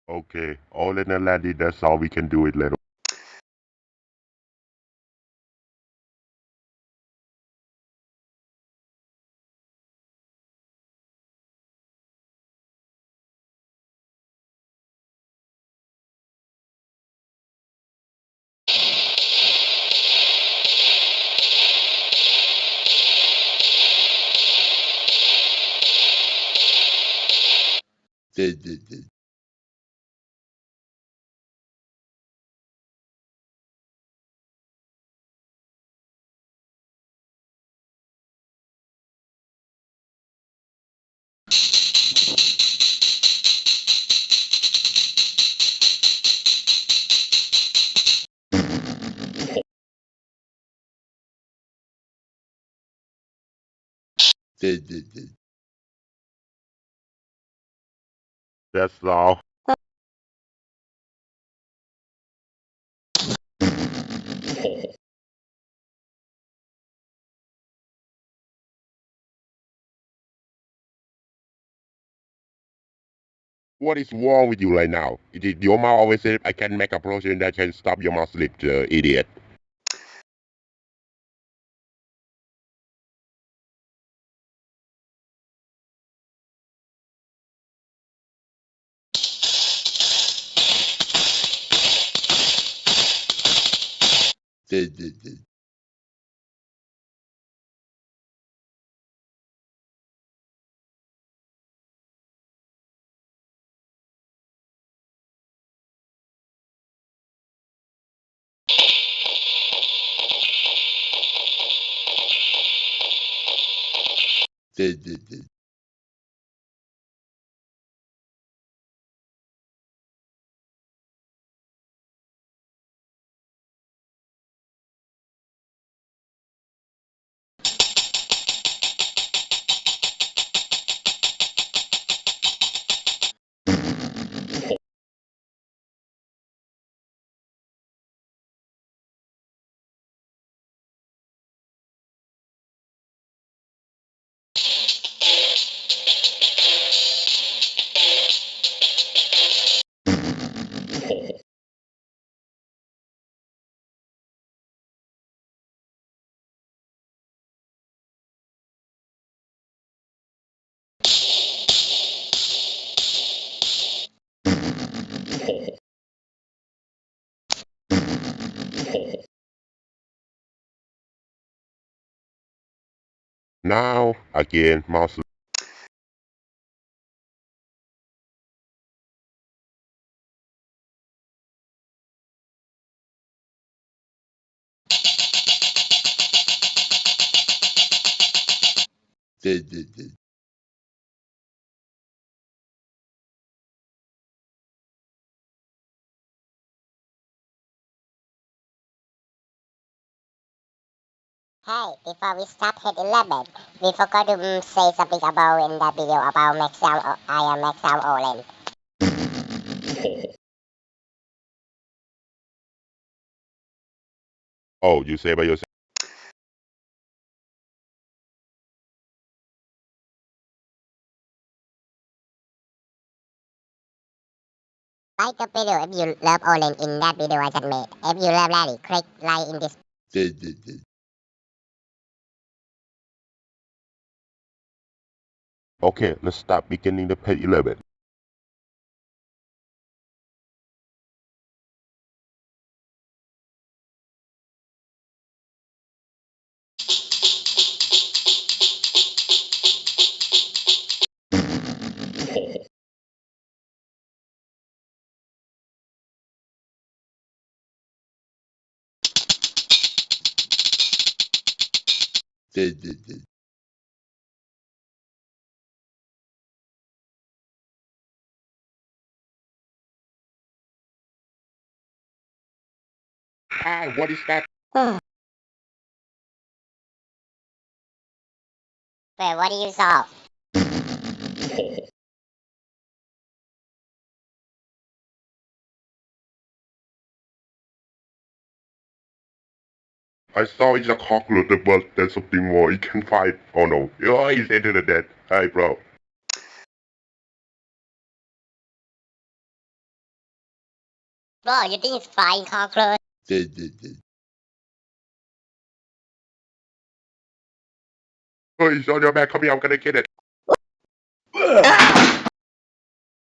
Okay, all in a laddie, that's how we can do it later. That's all. What is wrong with you right now? Your mouth always said I can make a potion that can stop your mouth slip, idiot. Now, again, mouse slip. Hey, before we start hit 11, we forgot to say something about in that video about Max Sound, I am Max Sound Olin. Oh, you say by yourself. Like the video if you love Olin in that video I just made. If you love Larry, click like in this. Okay, let's start beginning the page 11. Ah, what is that? Wait, what do you solve? I saw it's a cockroach, but there's something more. It can fight. Oh no. Oh, he's into the dead. Hi, bro. Bro, you think it's flying cockroach? Oh, he's on your back. Come here. I'm gonna get it.